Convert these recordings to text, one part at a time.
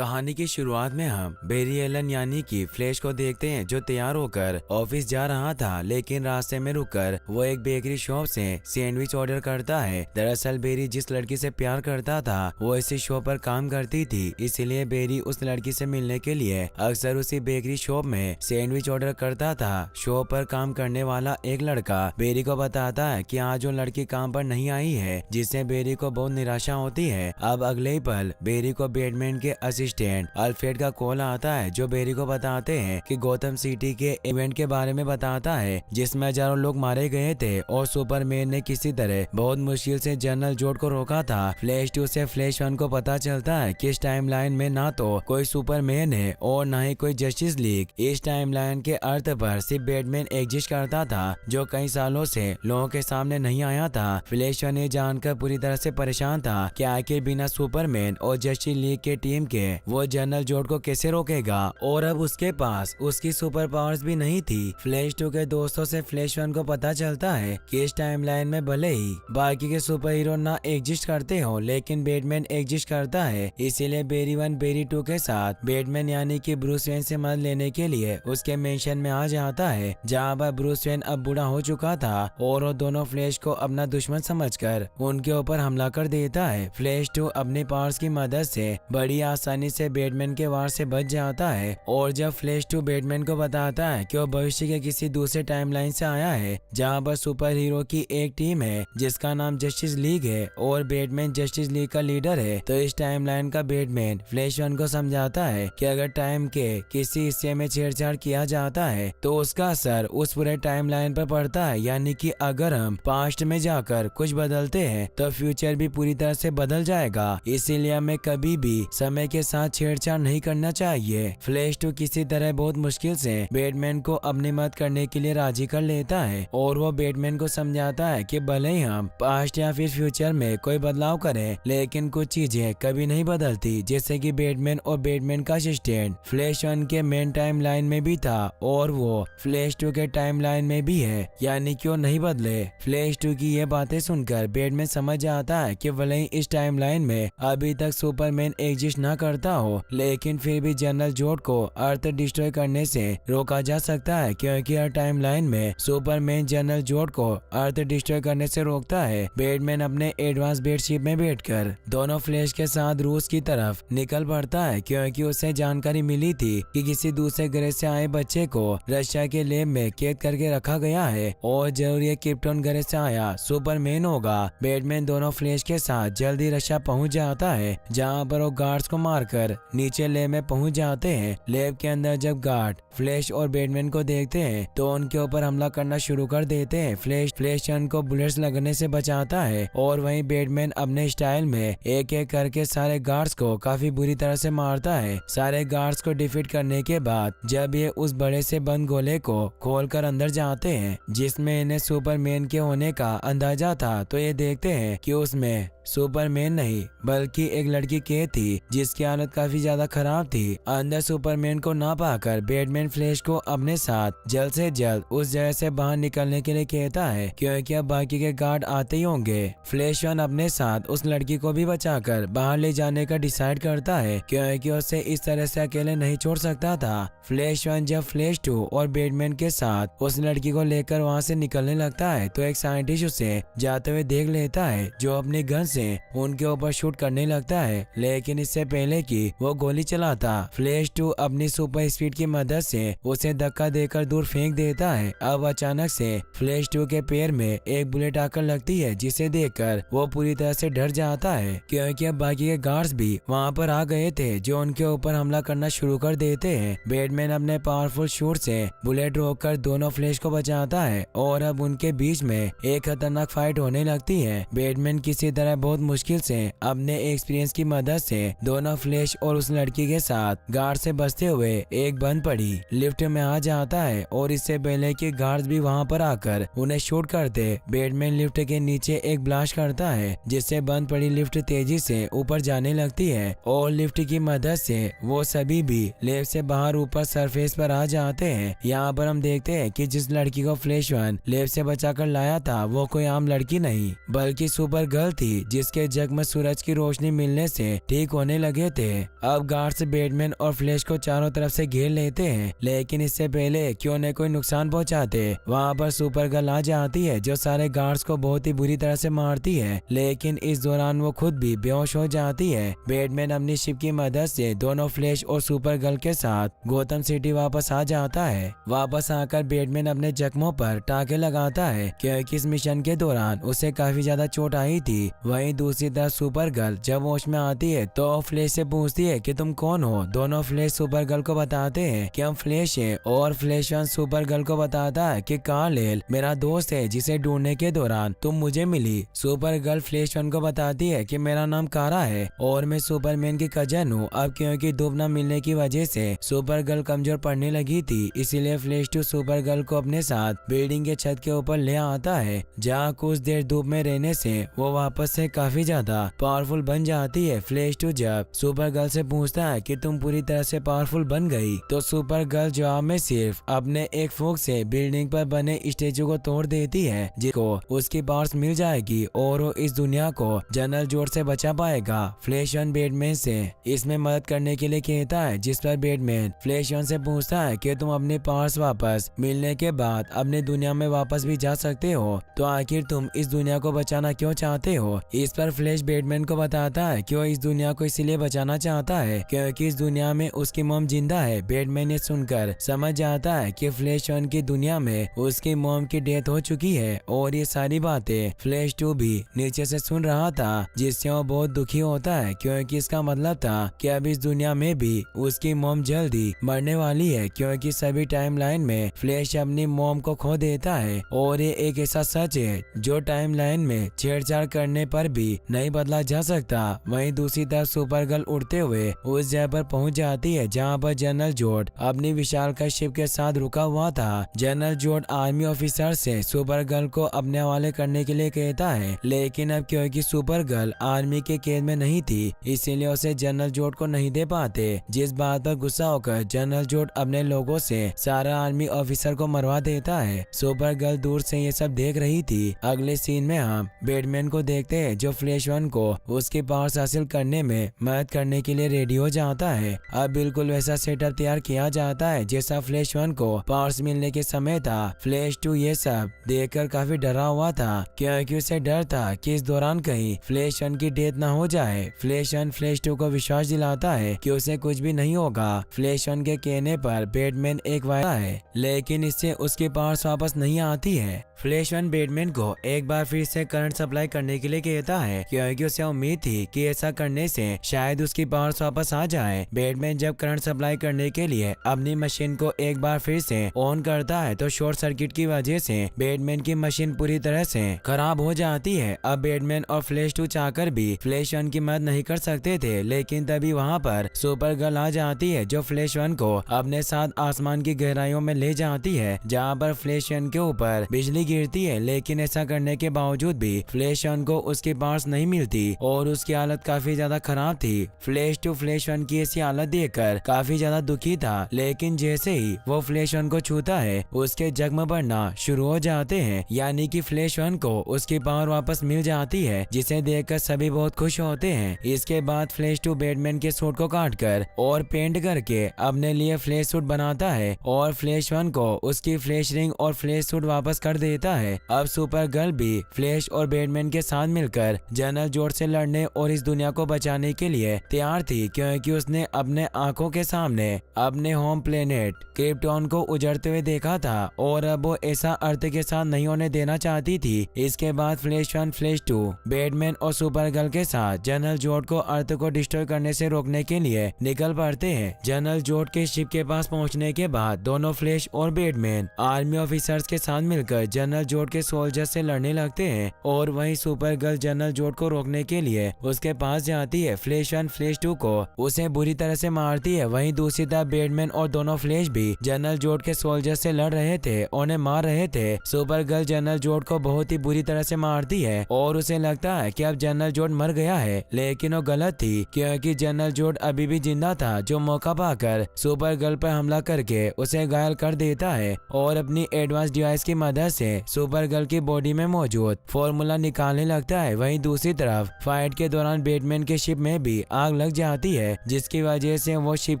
कहानी की शुरुआत में हम बेरी एलन यानी कि फ्लैश को देखते हैं जो तैयार होकर ऑफिस जा रहा था, लेकिन रास्ते में रुककर वो एक बेकरी शॉप से सैंडविच ऑर्डर करता है। दरअसल बेरी जिस लड़की से प्यार करता था वो इसी शॉप पर काम करती थी, इसीलिए बेरी उस लड़की से मिलने के लिए अक्सर उसी बेकरी शॉप में सैंडविच ऑर्डर करता था। शॉप पर काम करने वाला एक लड़का बेरी को बताता है कि आज वो लड़की काम पर नहीं आई है, जिससे बेरी को बहुत निराशा होती है। अब अगले ही पल बेरी को बैटमैन के असिस्टेंट अल्फ्रेड का कॉल आता है, जो बेरी को बताते हैं कि गौतम सिटी के इवेंट के बारे में बताता है जिसमें हजारों लोग मारे गए थे और सुपरमैन ने किसी तरह बहुत मुश्किल से जनरल जोड को रोका था। फ्लैश 2 से फ्लैश 1 को पता चलता है कि इस टाइमलाइन में ना तो कोई सुपरमैन है और ना ही कोई जस्टिस लीग। इस टाइमलाइन के अर्थ पर सिर्फ बैटमैन एग्जिस्ट करता था, जो कई सालों से लोगों के सामने नहीं आया था। फ्लैश 1 ये जानकर पूरी तरह से परेशान था कि आखिर बिना सुपरमैन और जस्टिस लीग के टीम के वो जनरल जोड को कैसे रोकेगा, और अब उसके पास उसकी सुपर पावर्स भी नहीं थी। फ्लैश 2 के दोस्तों से फ्लैश 1 को पता चलता है कि इस टाइमलाइन में भले ही बाकी के सुपर हीरो ना एग्जिस्ट करते हो, लेकिन बैटमैन एग्जिस्ट करता है। इसीलिए बेरी 1 बेरी 2 के साथ बैटमैन यानी कि ब्रूस वेन से मदद लेने के लिए उसके मेंशन में आ जाता है, जहाँ पर ब्रूस वेन अब बूढ़ा हो चुका था और वो दोनों फ्लैश को अपना दुश्मन समझकर उनके ऊपर हमला कर देता है। फ्लैश 2 अपने पावर्स की मदद से बड़ी आसानी से बैटमैन के वार से बच जाता है, और जब फ्लैश 2 बैटमैन को बताता है कि वो भविष्य के किसी दूसरे टाइमलाइन से आया है जहाँ पर सुपर हीरो की एक टीम है जिसका नाम जस्टिस लीग है और बैटमैन जस्टिस लीग का लीडर है, तो इस टाइमलाइन का बैटमैन फ्लैश 1 को समझाता है कि अगर टाइम के किसी हिस्से में छेड़छाड़ किया जाता है तो उसका असर उस पूरे टाइमलाइन पर पड़ता है। यानी कि अगर हम पास्ट में जाकर कुछ बदलते हैं तो फ्यूचर भी पूरी तरह से बदल जाएगा, इसीलिए हमें कभी भी समय के साथ छेड़छाड़ नहीं करना चाहिए। फ्लैश 2 किसी तरह बहुत मुश्किल से बैटमैन को अपनी मदद करने के लिए राजी कर लेता है और वो बैटमैन को समझाता है कि भले ही हम पास्ट या फिर फ्यूचर में कोई बदलाव करें, लेकिन कुछ चीजें कभी नहीं बदलती, जैसे कि बैटमैन और बैटमैन का असिस्टेंट फ्लैश 1 के मेन टाइमलाइन में भी था और वो फ्लैश 2 के टाइमलाइन में भी है, यानी कि वो नहीं बदले। फ्लैश 2 की ये बातें सुनकर बैटमैन समझ जाता है कि भले ही इस टाइमलाइन में अभी तक सुपरमैन एग्जिस्ट ना करता हो, लेकिन फिर भी जनरल जोड को अर्थ डिस्ट्रॉय करने से रोका जा सकता है, क्योंकि हर टाइमलाइन में सुपरमैन जनरल जोड को अर्थ डिस्ट्रॉय करने से रोकता है। बैटमैन अपने एडवांस बेडशिप में बैठकर दोनों फ्लैश के साथ रूस की तरफ निकल पड़ता है, क्योंकि उसे जानकारी मिली थी कि किसी दूसरे ग्रह से आए बच्चे को रशिया के लैब में कैद करके रखा गया है और जरूर ये क्रिप्टन ग्रह से आया सुपरमैन होगा। बैटमैन दोनों फ्लैश के साथ जल्दी रशिया पहुंच जाता है, जहां पर वो गार्ड्स को मारकर नीचे लैब में पहुंच जाते हैं। लैब के अंदर जब गार्ड फ्लैश और बैटमैन को देखते हैं तो उनके ऊपर हमला करना शुरू कर देते हैं। फ्लैश 1 को बुलेट्स लगने से बचाता है और वहीं बैटमैन अपने स्टाइल में एक एक करके सारे गार्ड्स को काफी बुरी तरह से मारता है। सारे गार्ड्स को डिफीट करने के बाद जब ये उस बड़े से बंद गोले को खोलकर अंदर जाते हैं जिसमें इन्हें सुपरमैन के होने का अंदाजा था, तो ये देखते हैं कि उसमें सुपरमैन नहीं बल्कि एक लड़की कैद थी जिसकी हालत काफी ज्यादा खराब थी। अंदर सुपरमैन को ना पाकर बैटमैन फ्लैश को अपने साथ जल्द से जल्द उस जगह से बाहर निकलने के लिए कहता है, क्योंकि अब बाकी के गार्ड आते ही होंगे। फ्लैश 1 अपने साथ उस लड़की को भी बचाकर बाहर ले जाने का डिसाइड करता है, क्योंकि उसे इस तरह से अकेले नहीं छोड़ सकता था। फ्लैश 1 जब फ्लैश 2 और बैटमैन के साथ उस लड़की को लेकर वहाँ से निकलने लगता है तो एक साइंटिस्ट उसे जाते हुए देख लेता है, जो अपनी गन से उनके ऊपर शूट करने लगता है, लेकिन इससे पहले कि वो गोली चलाता फ्लैश 2 अपनी सुपर स्पीड की मदद से उसे धक्का देकर दूर फेंक देता है। अब अचानक से फ्लैश 2 के पैर में एक बुलेट आकर लगती है, जिसे देखकर वो पूरी तरह से डर जाता है, क्योंकि अब बाकी के गार्ड्स भी वहाँ पर आ गए थे जो उनके ऊपर हमला करना शुरू कर देते हैं। बैटमैन अपने पावरफुल शूट से बुलेट रोककर दोनों फ्लैश को बचाता है और अब उनके बीच में एक खतरनाक फाइट होने लगती है। बैटमैन किसी तरह बहुत मुश्किल से अपने एक्सपीरियंस की मदद से दोनों फ्लैश और उस लड़की के साथ गार्ड से बचते हुए एक बंद पड़ी लिफ्ट में आ जाता है, और इससे पहले कि गार्ड्स भी वहां पर आकर उन्हें शूट करते बैटमैन लिफ्ट के नीचे एक ब्लास्ट करता है, जिससे बंद पड़ी लिफ्ट तेजी से ऊपर जाने लगती है और लिफ्ट की मदद से वो सभी भी लैब से बाहर ऊपर सरफेस पर आ जाते हैं। यहाँ पर हम देखते हैं कि जिस लड़की को फ्लैश 1 लैब से बचाकर लाया था वो कोई आम लड़की नहीं बल्कि सुपर गर्ल थी, जिसके जख्म सूरज की रोशनी मिलने से ठीक होने लगे थे। अब गार्ड्स बैटमैन और फ्लैश को चारों तरफ से घेर लेते हैं, लेकिन इससे पहले कि उन्हें कोई नुकसान पहुंचाते वहां पर सुपर गर्ल आ जाती है जो सारे गार्ड्स को बहुत ही बुरी तरह से मारती है, लेकिन इस दौरान वो खुद भी बेहोश हो जाती है। बैटमैन अपनी शिप की मदद से दोनों फ्लैश और सुपर गर्ल के साथ गौतम सिटी वापस आ जाता है। वापस आकर बैटमैन अपने जख्मों पर टाके लगाता है क्योंकि इस मिशन के दौरान उसे काफी ज्यादा चोट आई थी। वहीं दूसरी तरफ सुपर गर्ल जब होश में आती है तो फ्लैश से पूछती है कि तुम कौन हो। दोनों फ्लैश सुपर गर्ल को बताते हैं कि हम फ्लैश हैं और फ्लैश वन सुपर गर्ल को बताता है कि कार्ल मेरा दोस्त है जिसे ढूंढने के दौरान तुम मुझे मिली। सुपर गर्ल फ्लैश वन को बताती है कि मेरा नाम कारा है और मैं सुपरमैन की कजन हूँ। अब क्योंकि धूप न मिलने की वजह से सुपर गर्ल कमजोर पड़ने लगी थी, इसीलिए फ्लैश टू सुपर गर्ल को अपने साथ बिल्डिंग के छत के ऊपर ले आता है, जहाँ कुछ देर धूप में रहने से वो वापस से काफी ज्यादा पावरफुल बन जाती है। फ्लैश टू जब सुपर गर्ल से पूछता है कि तुम पूरी तरह से पावरफुल बन गई, तो सुपर गर्ल जवाब में सिर्फ अपने एक फूंक से बिल्डिंग पर बने स्टेचू को तोड़ देती है, जिसको उसकी पावर्स मिल जाएगी और वो इस दुनिया को जनरल जोड से बचा पाएगा। फ्लैश वन बैटमैन से इसमें मदद करने के लिए कहता है, जिस पर बैटमैन फ्लैश वन से पूछता है कि तुम अपने पावर्स वापस मिलने के बाद अपने दुनिया में वापस भी जा सकते हो, तो आखिर तुम इस दुनिया को बचाना क्यों चाहते हो। इस पर फ्लैश बैटमैन को बताता है कि वो इस दुनिया को इसलिए बचाना चाहता है क्योंकि इस दुनिया में उसकी मॉम जिंदा है। बैटमैन ये सुनकर समझ जाता है कि फ्लैश वन की दुनिया में उसकी मॉम की डेथ हो चुकी है और ये सारी बातें फ्लैश टू भी नीचे से सुन रहा था, जिससे वो बहुत दुखी होता है क्योंकि इसका मतलब था कि अब इस दुनिया में भी उसकी मॉम जल्दी मरने वाली है, क्योंकि सभी टाइमलाइन में फ्लैश अपनी मॉम को खो देता है और ये एक ऐसा सच है जो टाइमलाइन में छेड़छाड़ करने पर भी नहीं बदला जा सकता। वहीं दूसरी तरफ सुपर गर्ल उड़ते हुए उस जगह पर पहुंच जाती है जहां पर जनरल जोड अपनी विशालकाय शिप के साथ रुका हुआ था। जनरल जोड आर्मी ऑफिसर से सुपर गर्ल को अपने हवाले करने के लिए कहता है, लेकिन अब क्योंकि सुपर गर्ल आर्मी के कैद में नहीं थी, इसीलिए उसे जनरल जोड को नहीं दे पाते। जिस बात पर गुस्सा होकर जनरल जोड अपने लोगों से सारा आर्मी ऑफिसर को मरवा देता है। सुपर गर्ल दूर से ये सब देख रही थी। अगले सीन में हम बैटमैन को देखते हैं जो फ्लैश वन को उसकी पावर्स हासिल करने में मदद करने के लिए रेडी हो जाता है। अब बिल्कुल वैसा सेटअप तैयार किया जाता है जैसा फ्लैश वन को पावर्स मिलने के समय था। फ्लैश टू ये सब देखकर काफी डरा हुआ था क्योंकि उसे डर था कि इस दौरान कहीं फ्लैश वन की डेथ न हो जाए। फ्लैश वन फ्लैश टू को विश्वास दिलाता है कि उसे कुछ भी नहीं होगा। फ्लैश वन के कहने पर बैटमैन एक वायदा है, लेकिन इससे उसकी पावर्स वापस नहीं आती है। फ्लैश वन बैटमैन को एक बार फिर से करंट सप्लाई करने के लिए कहता है क्योंकि उसे उम्मीद थी कि ऐसा करने से शायद उसकी पावर्स वापस आ जाए। बैटमैन जब करंट सप्लाई करने के लिए अपनी मशीन को एक बार फिर से ऑन करता है तो शॉर्ट सर्किट की वजह से बैटमैन की मशीन पूरी तरह से खराब हो जाती है। अब बैटमैन और फ्लैश टू चाहकर भी फ्लैश वन की मदद नहीं कर सकते थे, लेकिन तभी वहाँ पर सुपर गर्ल आ जाती है जो फ्लैश वन को अपने साथ आसमान की गहराइयों में ले जाती है, जहाँ पर फ्लैश वन के ऊपर बिजली गिरती है। लेकिन ऐसा करने के बावजूद भी फ्लैश वन को उसकी पावर्स नहीं मिलती और उसकी हालत काफी ज्यादा खराब थी। फ्लैश टू फ्लैश वन की ऐसी हालत देखकर काफी ज्यादा दुखी था, लेकिन जैसे ही वो फ्लैश वन को छूता है उसके जख्म बढ़ना शुरू हो जाते हैं, यानी कि फ्लैश वन को उसकी पावर वापस मिल जाती है, जिसे देखकर सभी बहुत खुश होते हैं। इसके बाद फ्लैश टू बैटमैन के सूट को काटकर और पेंट करके अपने लिए फ्लैश सूट बनाता है और फ्लैश वन को उसकी फ्लैश रिंग और फ्लैश सूट वापस कर देता है। अब सुपर गर्ल भी फ्लैश और बैटमैन के साथ मिलकर जनरल जोड से लड़ने और इस दुनिया को बचाने के लिए तैयार थी, क्योंकि उसने अपने आंखों के सामने अपने होम प्लेनेट क्रिप्टॉन को उजड़ते हुए देखा था और अब वो ऐसा अर्थ के साथ नहीं होने देना चाहती थी। इसके बाद Flash one Flash two Batman और सुपर गर्ल के साथ जनरल जोड को अर्थ को डिस्ट्रॉय करने से रोकने के लिए निकल पड़ते हैं। जनरल जोड के शिप के पास पहुंचने के बाद दोनों फ्लैश और बैटमैन आर्मी ऑफिसर्स के साथ मिलकर जनरल जोड के सोल्जर से लड़ने लगते हैं और वहीं सुपर गर्ल जनरल जोड को रोकने के लिए उसके पास जाती है। फ्लैश वन फ्लैश टू को उसे बुरी तरह से मारती है। वहीं दूसरी तरफ बैटमैन और दोनों फ्लैश भी जनरल जोड के सोल्जर से लड़ रहे थे, उन्हें मार रहे थे। सुपर गर्ल जनरल जोड को बहुत ही बुरी तरह से मारती है और उसे लगता है कि अब जनरल जोड मर गया है, लेकिन वो गलत थी क्योंकि जनरल जोड अभी भी जिंदा था, जो मौका पाकर सुपर गर्ल पर हमला करके उसे घायल कर देता है और अपनी एडवांस डिवाइस की मदद से सुपर गर्ल की बॉडी में मौजूद फॉर्मूला निकालने लगता है। वहीं दूसरी तरफ फाइट के दौरान बैटमैन के शिप में भी आग लग जाती है, जिसकी वजह से वो शिप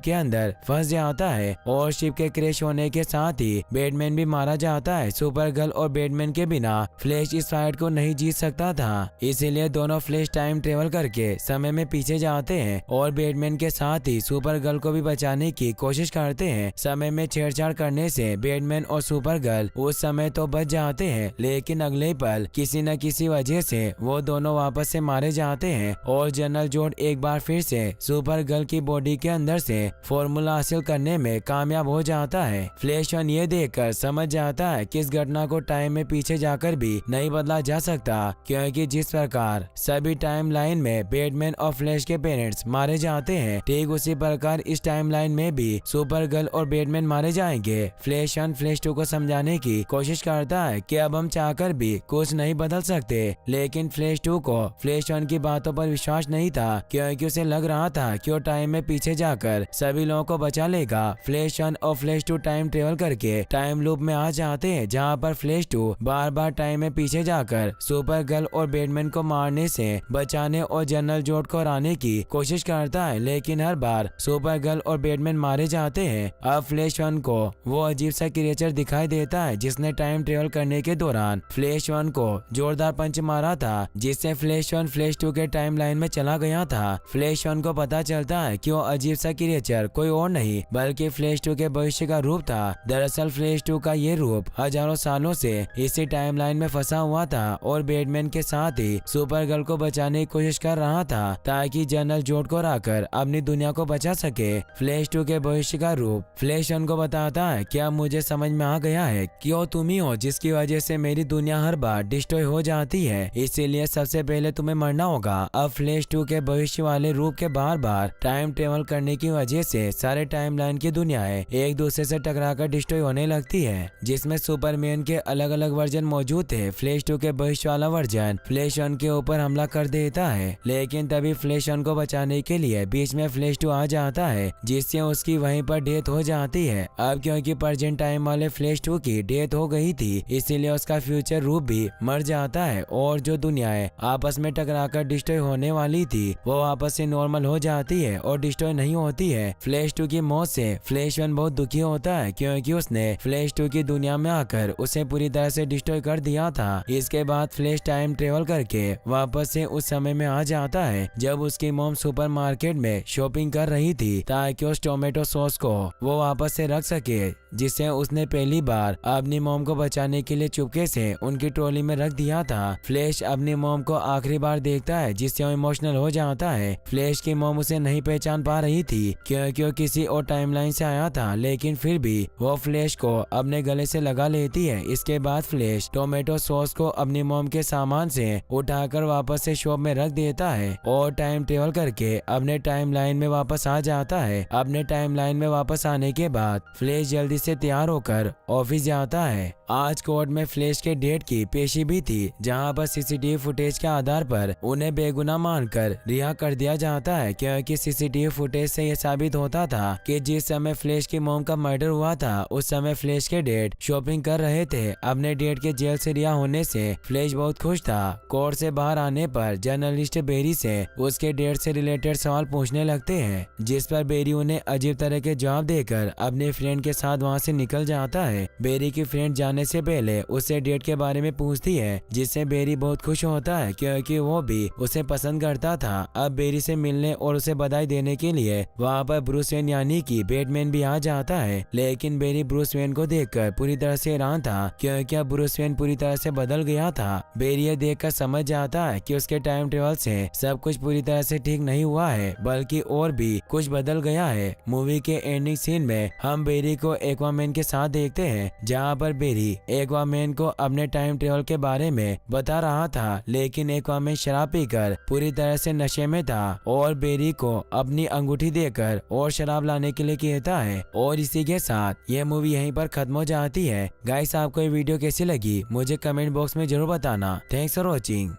के अंदर फंस जाता है और शिप के क्रैश होने के साथ ही बैटमैन भी मारा जाता है। सुपर गर्ल और बैटमैन के बिना फ्लैश इस फाइट को नहीं जीत सकता था, इसीलिए दोनों फ्लैश टाइम ट्रेवल करके समय में पीछे जाते हैं और बैटमैन के साथ ही सुपर गर्ल को भी बचाने की कोशिश करते हैं। समय में छेड़छाड़ करने से बैटमैन और सुपर गर्ल उस समय तो बच जाते हैं, लेकिन अगले पल किसी न किसी वजह से वो दोनों वापस से मारे जाते हैं और जनरल जोड एक बार फिर से सुपर गर्ल की बॉडी के अंदर से फॉर्मूला हासिल करने में कामयाब हो जाता है। फ्लैश वन ये देखकर समझ जाता है कि इस घटना को टाइम में पीछे जाकर भी नहीं बदला जा सकता, क्योंकि जिस प्रकार सभी टाइम लाइन में बैटमैन और फ्लैश के पेरेंट्स मारे जाते हैं, ठीक उसी प्रकार इस टाइम लाइन में भी सुपर गर्ल और बैटमैन मारे जाएंगे। फ्लैश वन फ्लैश टू को समझाने की कोशिश करता है कि अब हम चाहकर भी कुछ नहीं बदल सकते, लेकिन फ्लैश टू को फ्लैश वन की बातों पर विश्वास नहीं था, क्योंकि उसे लग रहा था कि वो टाइम में पीछे जाकर सभी लोगों को बचा लेगा। फ्लैश वन और फ्लैश टू टाइम ट्रेवल करके टाइम लूप में आ जाते हैं, जहां पर फ्लैश टू बार बार टाइम में पीछे जाकर सुपर गर्ल और बैटमैन को मारने से बचाने और जनरल जोड को हराने की कोशिश करता है, लेकिन हर बार सुपर गर्ल और बैटमैन मारे जाते हैं। अब फ्लैश वन को वो अजीब सा क्रिएचर दिखाई देता है, जिसने टाइम ट्रेवल करने के दौरान फ्लैश वन को जोरदार पंच मारा था, जिससे फ्लैश वन फ्लैश टू के टाइम लाइन में चला गया था। फ्लैश वन को पता चलता है कि वो अजीब सा क्रिएचर कोई और नहीं बल्कि फ्लैश टू के भविष्य का रूप था। दरअसल फ्लैश टू का ये रूप हजारों सालों से इसी टाइम लाइन में फंसा हुआ था और बैटमैन के साथ ही सुपर गर्ल को बचाने की कोशिश कर रहा था, ताकि जनरल जोड को हराकर अपनी दुनिया को बचा सके। फ्लैश टू के भविष्य का रूप फ्लैश वन को बताता है कि अब मुझे समझ में आ गया है कि वो तुम ही हो जिसकी वजह से मेरी दुनिया हर बार डिस्ट्रॉय हो जाती है, इसीलिए सबसे पहले तुम्हें मरना होगा। अब फ्लैश टू के भविष्य वाले रूप के बार बार टाइम ट्रेवल करने की वजह से सारे टाइम लाइन की दुनियाएं एक दूसरे से टकराकर डिस्ट्रॉय होने लगती है, जिसमें सुपरमैन के अलग अलग वर्जन मौजूद थे। फ्लैश टू के भविष्य वाला वर्जन फ्लैश वन के ऊपर हमला कर देता है, लेकिन तभी फ्लैश वन को बचाने के लिए बीच में फ्लैश टू आ जाता है, जिससे उसकी वहीं पर डेथ हो जाती है। अब क्योंकि प्रेजेंट टाइम वाले फ्लैश टू की डेथ हो गई थी, इसीलिए उसका फ्यूचर रूप भी मर जाता है और जो दुनियाएं आपस में टकराकर डिस्ट्रॉय होने वाली थी वो वापस से नॉर्मल हो जाती है और डिस्ट्रॉय नहीं होती है। फ्लैश टू की मौत से फ्लैश वन बहुत दुखी होता है, क्योंकि उसने फ्लैश टू की दुनिया में आकर उसे पूरी तरह से डिस्ट्रॉय कर दिया था। इसके बाद फ्लैश टाइम ट्रेवल करके वापस से उस समय में आ जाता है जब उसकी मॉम सुपरमार्केट में शॉपिंग कर रही थी, ताकि उस टोमेटो सॉस को वो वापस से रख सके, जिसे उसने पहली बार अपनी मॉम को बचाने के लिए चुपके से उनकी ट्रॉली में रख दिया था। फ्लैश अपनी मॉम को आखिरी बार देखता है, जिससे वो इमोशनल हो जाता है। फ्लैश की मॉम उसे नहीं पहचान पा रही थी, क्योंकि वो किसी और टाइमलाइन से आया था, लेकिन फिर भी वो फ्लैश को अपने गले से लगा लेती है। इसके बाद फ्लैश टोमेटो सॉस को अपनी मॉम के सामान से उठाकर वापस से शॉप में रख देता है और टाइम ट्रेवल करके अपने टाइम लाइन में वापस आ जाता है। अपने टाइम लाइन में वापस आने के बाद फ्लैश जल्दी से तैयार होकर ऑफिस जाता है। आज कोर्ट में फ्लैश के डेट की पेशी भी थी, जहां पर सीसीटीवी फुटेज के आधार पर उन्हें बेगुनाह मानकर रिहा कर दिया जाता है, क्योंकि सीसीटीवी फुटेज से यह साबित होता था कि जिस समय फ्लैश की मॉम का मर्डर हुआ था उस समय फ्लैश के डैड शॉपिंग कर रहे थे। अपने डैड के जेल से रिहा होने से फ्लैश बहुत खुश था। कोर्ट से बाहर आने पर जर्नलिस्ट बेरी से उसके डैड से रिलेटेड सवाल पूछने लगते हैं, जिस पर बेरी उन्हें अजीब तरह के जवाब देकर अपने फ्रेंड के साथ वहाँ से निकल जाता है। बेरी की फ्रेंड जाने से पहले उससे डेट के बारे में पूछती है, जिससे बेरी बहुत खुश होता है, क्योंकि वो भी उसे पसंद करता था। अब बेरी से मिलने और उसे बधाई देने के लिए वहाँ पर ब्रूस वेन यानी कि बैटमैन भी आ जाता है, लेकिन बेरी ब्रूस वेन को देखकर पूरी तरह से हैरान था, क्योंकि अब ब्रूस वेन पूरी तरह से बदल गया था। बेरी ये देखकर समझ जाता है कि उसके टाइम ट्रेवल से सब कुछ पूरी तरह से ठीक नहीं हुआ है, बल्कि और भी कुछ बदल गया है। मूवी के एंडिंग सीन में हम बेरी को एक्वामैन के साथ देखते हैं, जहाँ पर बेरी एक्वामैन को अपने टाइम ट्रेवल के बारे में बता रहा था, लेकिन एक्वामैन शराब पीकर पूरी तरह से नशे में था और बेरी को अपनी अंगूठी देकर और शराब लाने के लिए कहता है। और इसी के साथ ये मूवी यहीं पर खत्म हो जाती है। गाइस, आपको ये वीडियो कैसी लगी मुझे कमेंट बॉक्स में जरूर बताना। Thanks for watching.